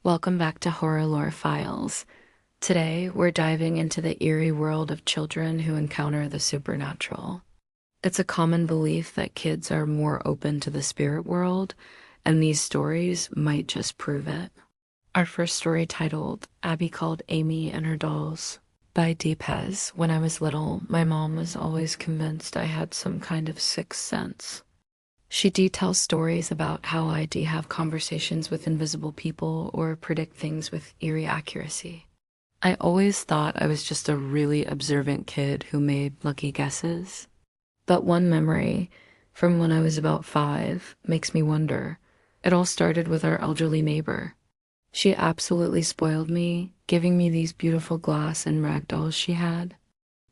Welcome back to Horror Lore Files. Today, we're diving into the eerie world of children who encounter the supernatural. It's a common belief that kids are more open to the spirit world, and these stories might just prove it. Our first story, titled Abby Called Amy and Her Dolls by Deepez. When I was little, my mom was always convinced I had some kind of sixth sense. She details stories about how I'd have conversations with invisible people or predict things with eerie accuracy. I always thought I was just a really observant kid who made lucky guesses. But one memory from when I was about 5 makes me wonder. It all started with our elderly neighbor. She absolutely spoiled me, giving me these beautiful glass and rag dolls she had.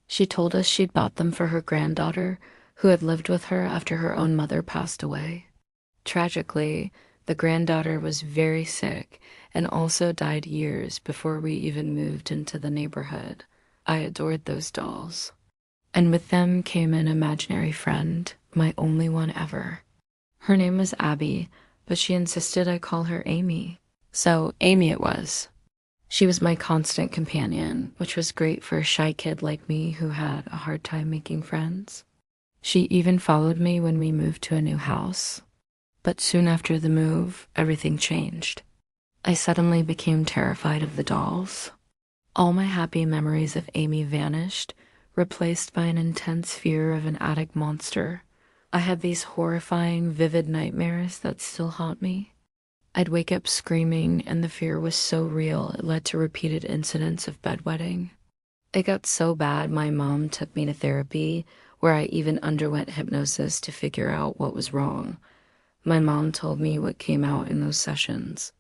She told us she'd bought them for her granddaughter, who had lived with her after her own mother passed away. Tragically, the granddaughter was very sick and also died years before we even moved into the neighborhood. I adored those dolls. And with them came an imaginary friend, my only one ever. Her name was Abby, but she insisted I call her Amy. So Amy it was. She was my constant companion, which was great for a shy kid like me who had a hard time making friends. She even followed me when we moved to a new house. But soon after the move, everything changed. I suddenly became terrified of the dolls. All my happy memories of Amy vanished, replaced by an intense fear of an attic monster. I had these horrifying, vivid nightmares that still haunt me. I'd wake up screaming, and the fear was so real it led to repeated incidents of bedwetting. It got so bad my mom took me to therapy, where I even underwent hypnosis to figure out what was wrong. My mom told me what came out in those sessions.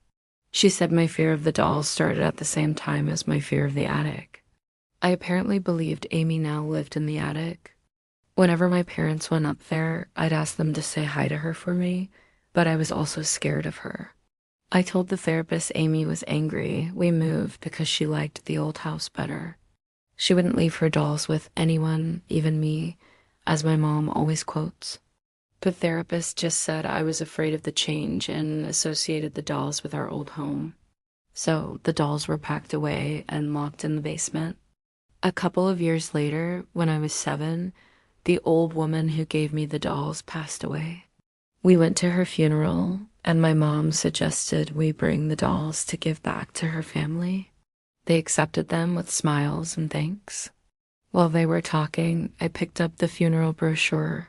She said my fear of the dolls started at the same time as my fear of the attic. I apparently believed Amy now lived in the attic. Whenever my parents went up there, I'd ask them to say hi to her for me, but I was also scared of her. I told the therapist Amy was angry we moved because she liked the old house better. She wouldn't leave her dolls with anyone, even me, as my mom always quotes. The therapist just said I was afraid of the change and associated the dolls with our old home. So the dolls were packed away and locked in the basement. A couple of years later, when I was 7, the old woman who gave me the dolls passed away. We went to her funeral, and my mom suggested we bring the dolls to give back to her family. They accepted them with smiles and thanks. While they were talking, I picked up the funeral brochure.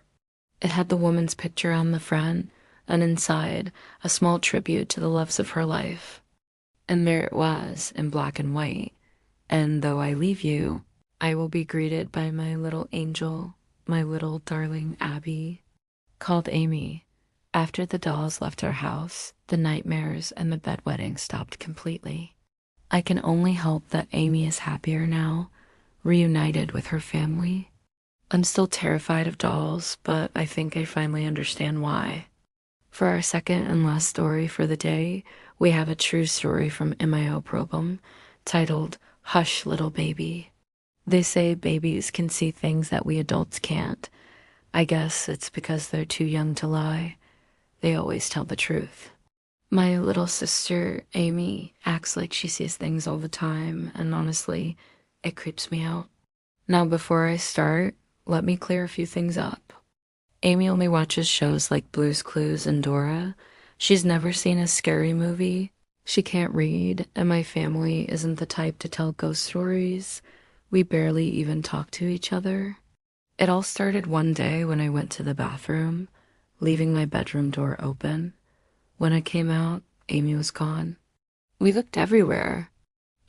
It had the woman's picture on the front, and inside, a small tribute to the loves of her life. And there it was, in black and white. And though I leave you, I will be greeted by my little angel, my little darling Abby, called Amy. After the dolls left our house, the nightmares and the bedwetting stopped completely. I can only hope that Amy is happier now, reunited with her family. I'm still terrified of dolls, but I think I finally understand why. For our second and last story for the day, we have a true story from Imioprobum, titled Hush Little Baby. They say babies can see things that we adults can't. I guess it's because they're too young to lie. They always tell the truth. My little sister, Amy, acts like she sees things all the time, and honestly, it creeps me out. Now, before I start, let me clear a few things up. Amy only watches shows like Blue's Clues and Dora. She's never seen a scary movie. She can't read, and my family isn't the type to tell ghost stories. We barely even talk to each other. It all started one day when I went to the bathroom, leaving my bedroom door open. When I came out, Amy was gone. We looked everywhere.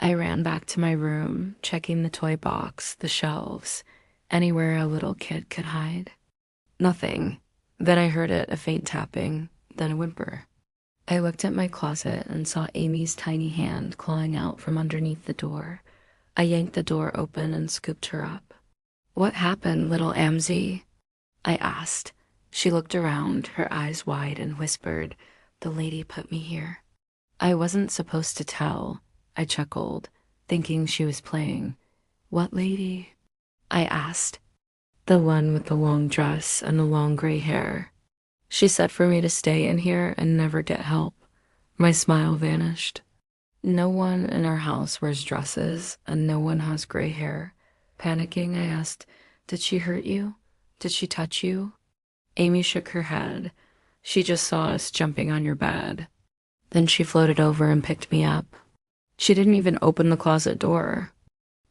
I ran back to my room, checking the toy box, the shelves, anywhere a little kid could hide. Nothing. Then I heard a faint tapping, then a whimper. I looked at my closet and saw Amy's tiny hand clawing out from underneath the door. I yanked the door open and scooped her up. "What happened, little Amzie?" I asked. She looked around, her eyes wide, and whispered, "The lady put me here." I wasn't supposed to tell. I chuckled, thinking she was playing. "What lady?" I asked. "The one with the long dress and the long gray hair. She said for me to stay in here and never get help." My smile vanished. No one in our house wears dresses, and no one has gray hair. Panicking, I asked, "Did she hurt you? Did she touch you?" Amy shook her head. "She just saw us jumping on your bed." Then she floated over and picked me up. She didn't even open the closet door.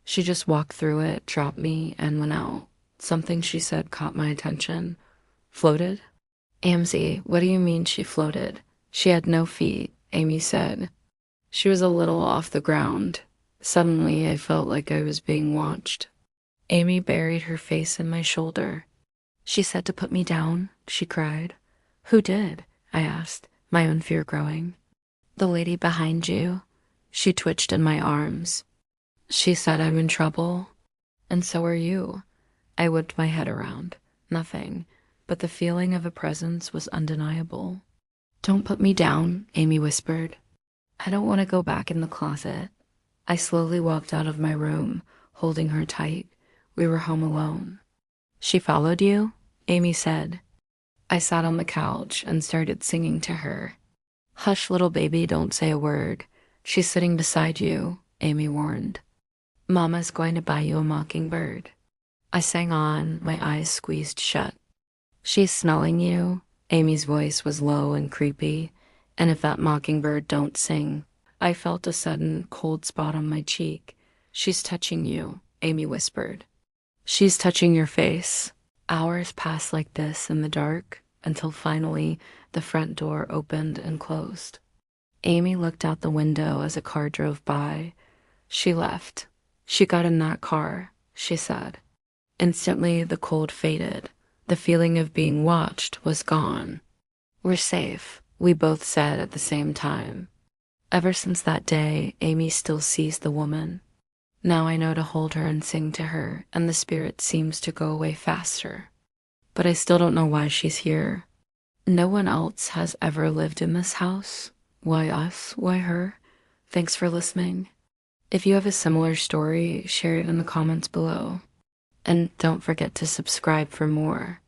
She just walked through it, dropped me, and went out. Something she said caught my attention. "Floated?" "Amzie, what do you mean she floated? She had no feet," Amy said. "She was a little off the ground." Suddenly, I felt like I was being watched. Amy buried her face in my shoulder. "She said to put me down," she cried. "Who did?" I asked, my own fear growing. "The lady behind you." She twitched in my arms. "She said I'm in trouble." "And so are you." I whipped my head around. Nothing, but the feeling of a presence was undeniable. "Don't put me down," Amy whispered. "I don't want to go back in the closet." I slowly walked out of my room, holding her tight. We were home alone. "She followed you?" Amy said. I sat on the couch and started singing to her. "Hush, little baby, don't say a word. She's sitting beside you," Amy warned. "Mama's going to buy you a mockingbird." I sang on, my eyes squeezed shut. "She's smelling you." Amy's voice was low and creepy. "And if that mockingbird don't sing." I felt a sudden cold spot on my cheek. "She's touching you," Amy whispered. "She's touching your face." Hours passed like this in the dark until finally the front door opened and closed. Amy looked out the window as a car drove by. "She left. She got in that car," she said. Instantly, the cold faded. The feeling of being watched was gone. "We're safe," we both said at the same time. Ever since that day, Amy still sees the woman. Now I know to hold her and sing to her, and the spirit seems to go away faster. But I still don't know why she's here. No one else has ever lived in this house. Why us? Why her? Thanks for listening. If you have a similar story, share it in the comments below. And don't forget to subscribe for more.